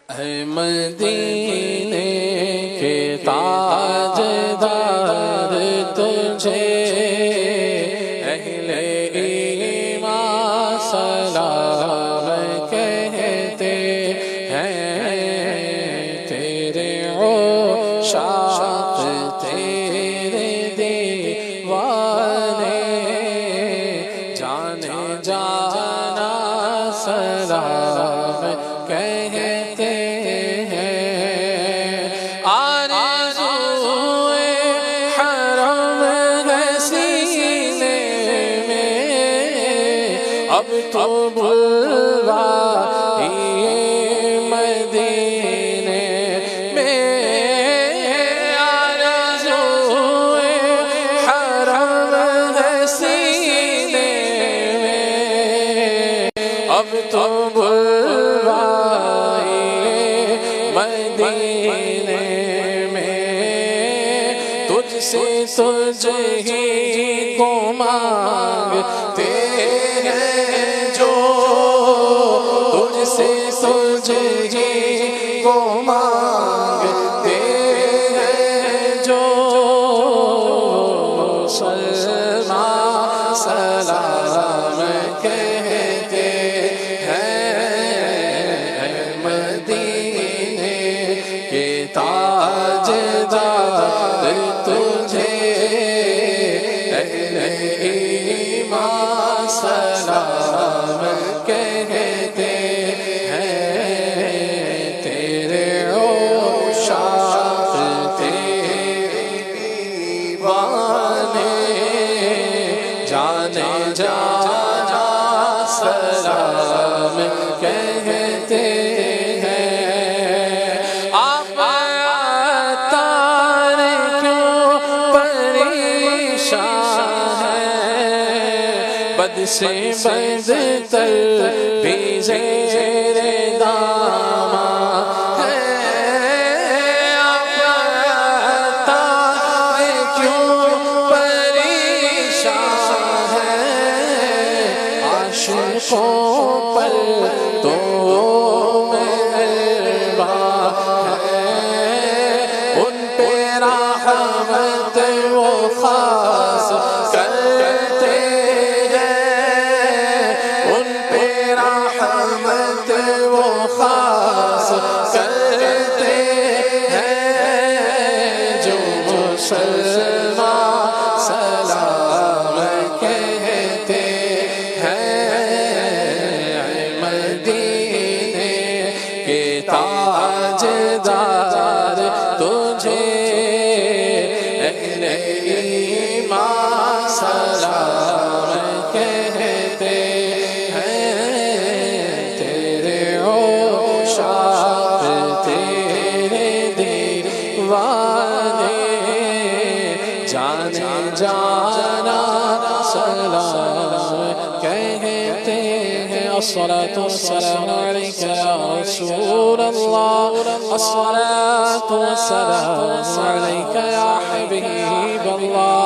اے مدینے کے تاجدار تجھے اہل ایمان سلام کہتے ہیں، تیرے عشاق تیرے دیوانے جانے جانا سلام کہتے ہیں۔ آرزوئے حرم ہے سینے میں، اب تو بلوائے مدینے میں۔ آرزوئے حرم ہے سینے میں، اب تو بلوائے مدینے میں۔ تجھ سے تجھ ہی کو مانگتے ہیں جو، تجھ سے تجھ ہی کو مانگتے ہیں جو، مسلمان سلام کہتے ہیں۔ اے مدینے کے تاجدار تجھے اہل ایمان سلام کہتے ہیں، تیرے عشاق تیرے دیوانے جانے جانا سلام کہتے ہیں۔ آپ عطار کیوں پریشان ہیں، بد سے بدتر بھی زیر داماں ہے۔ آپ عطار کیوں پریشان ہیں، عاشقوں پر تو مہربان ہے۔ ان پہ رحمت وہ خاص کرتے ہیں، ان پہ رحمت وہ خاص کرتے ہیں، جو مسلمان سلام کہتے ہیں۔ اے مدینے کے تاجدار تجھے اہل ایمان سلام کہتے ہیں، تیرے عشاق تیرے دیوانے جانے جانا سلام کہتے ہیں۔ الصلاة والسلام عليك يا رسول الله، الصلاة والسلام عليك يا حبيب الله،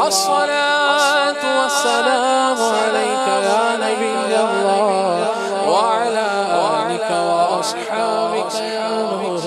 الصلاة والسلام عليك يا نبي الله، وعلى آلك وأصحابك يا نور